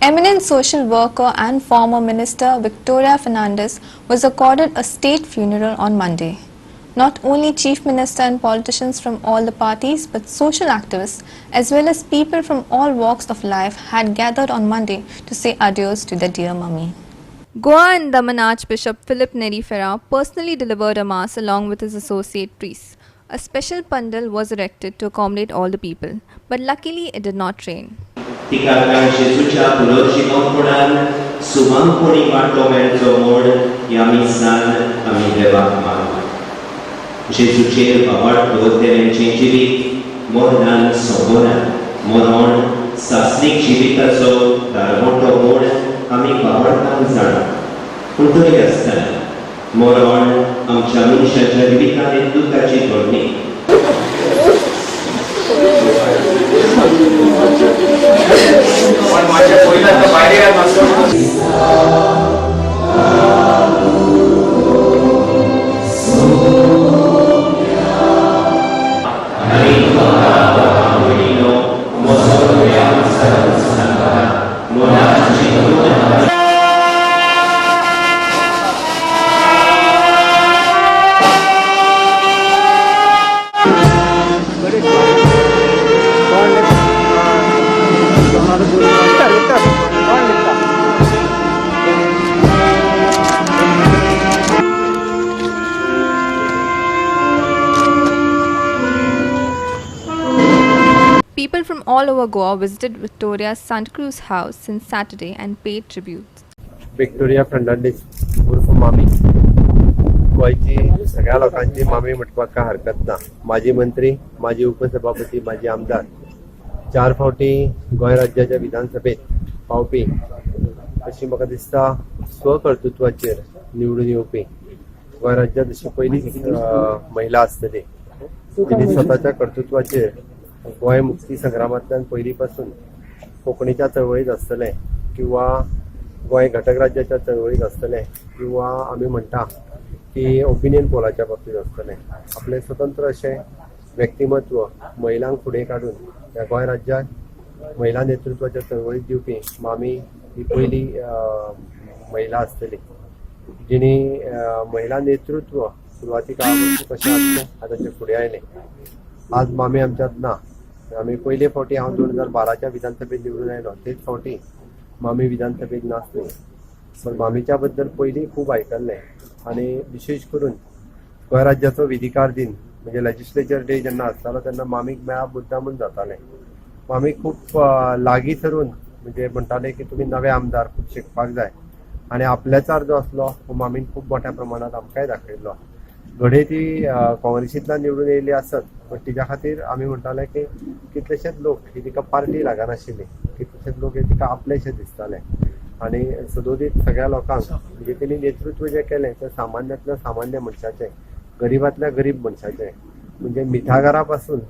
Eminent social worker and former Minister Victoria Fernandes was accorded a state funeral on Monday. Not only Chief Minister and politicians from all the parties but social activists as well as people from all walks of life had gathered on Monday to say adios to their dear mummy. Goa and Daman Archbishop Philip Neri Ferrar personally delivered a mass along with his associate priests. A special pandal was erected to accommodate all the people, but luckily it did not rain. तिका जेजूच्या पुनर्जीवनपणान सुवांगपणी वांटो मेळचो म्हूण ह्या मिसान आमी देवाक मागता. जेजूचेर बाबाड दवरलेलेंचें जिवीत मरणान सोबोनान मरण सासरीक जिविताचो दारवटो म्हूण आमी बाबाडकान जाणा. पूण तरी आसतना मरण आमच्या मनशाच्या जिवितान एक दुखाची घडणी. People from all over Goa visited Victoria's Cruz house since Saturday and paid tribute. Victoria Fernandes उर्फ मामी गोयची सगळ्या लोकांची मामी म्हणपाक काय हरकत ना. माजी मंत्री, माजी उपसभापती, माजी आमदार 4 फावटी गोंय राज्याच्या विधानसभेत पावपी अशी म्हाका दिसता स्वकर्तृत्वाचेर निवडून येवपी गोंय राज्यात अशी पहिली महिला आसतली तिने स्वताच्या कर्तृत्वाचेर गोंय मुक्ती संग्रामांतल्यान पयली पासून कोंकणीच्या चळवळीत आसतले किंवा गोंय घटक राज्याच्या चळवळीत आसतले किंवा आमी म्हणटा की ओपिनियन पोलाच्या बाबतीत आसतले आपले स्वतंत्र अशें व्यक्तिमत्व महिलांक फुडें काडून ह्या गोंय राज्यात महिला नेतृत्वाच्या चळवळीत दिवपी मामी ही पहिली महिला आसतली जिणी महिला नेतृत्व सुरवाती काळापासून कशें आसलें आतांचे फुडें आयलें. आज मामी आमच्यात ना. आमी पयले फावटी हांव 2012च्या विधानसभेत निवडून आयलो तेच फावटी मामी विधानसभेत नासली. पण मामीच्या बद्दल पयलीं खूब आयकल्लें आनी विशेश करून गोंय राज्याचो विधिकार दिन म्हणजे लेजिस्लेचर डे जेन्ना आसतालो तेन्ना मामीक मेळप मुद्दामून जातालें. मामीक खूब लागीं धरून म्हणजे म्हणटाले की तुमी नवे आमदार खूब शिकपाक जाय आनी आपल्याचार जो आसलो हो मामीन खूब मोठ्या प्रमाणात आमकांय दाखयल्लो. घडये ती काँग्रेसींतल्यान निवडून येयली आसत पण तिच्या खातीर आमी म्हणटाले की कितलेशेच लोक ही तिका पार्टी लागनाशिल्ली, कितलेशेच लोक हे तिका आपलेशे दिसताले आनी सदोदीत सगळ्या लोकांक म्हणजे तिणी नेतृत्व जें केलें तें सामान्यांतल्या सामान्य मनशाचें, गरीबांतल्या गरीब मनशाचें म्हणजे मिठागरा पासून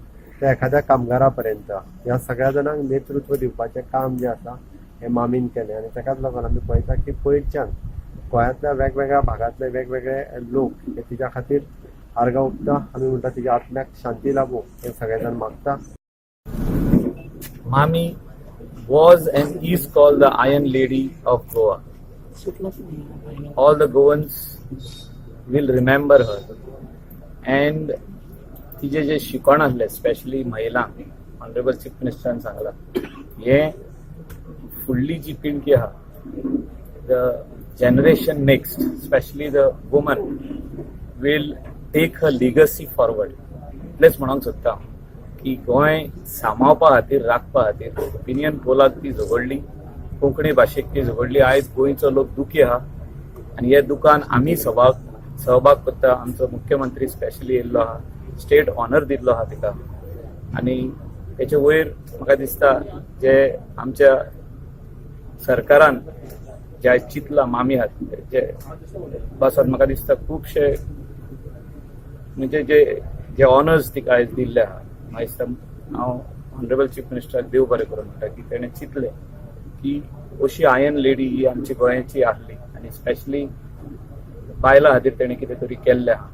ते एखाद्या कामगारा पर्यंत ह्या सगळ्या जाणांक नेतृत्व दिवपाचें काम जें आसा हें मामीन केलें आनी ताकाच लागून आमी पळयता की पयरच्यान गोंयांतल्या वेगवेगळ्या भागांतले वेगवेगळे लोक हे तिच्या खातीर आर्गां ओंपता. आमी म्हणटा तिच्या आत्म्याक शांती लाभो हे सगळे जाण मागता. Mami was and is called the Iron Lady of Goa. All the Goans will remember her. And तिचे जे शिकवण आसले स्पेशली महिलांक ऑनरेबल चीफ मिनिस्टरान सांगला हे फुडली जी पिळगी आहा the generation next, especially the woman, will take her legacy forward. इतलेच म्हणूंक सोदता की गोंय सांबाळपा खातीर राखपा खातीर ओपिनियन पोलाक ती झगडली, कोंकणी भाशेक ती झगडली. आयज गोंयचो लोक दुखी आहा आनी हे दुखान आमी सहभाग करता. आमचो मुख्यमंत्री स्पेशली येयल्लो आहा, स्टेट ऑनर दिल्लो आहा तिका आनी तेचे वयर म्हाका दिसता जे आमच्या सरकारान जे आयज चिंतला मामी खातीर जे पासत म्हाका दिसता खुबशे म्हणजे जे ऑनर्स तिका आयज दिल्ले आहा. म्हाका दिसता हांव ऑनरेबल चीफ मिनिस्टराक देव बरें करून म्हणटा की तेणें चिंतलें की अशी आयर्न लेडी ही आमची गोंयाची आहली आनी स्पेशली बायलां खातीर तेणें कितें तरी केल्लें आहा.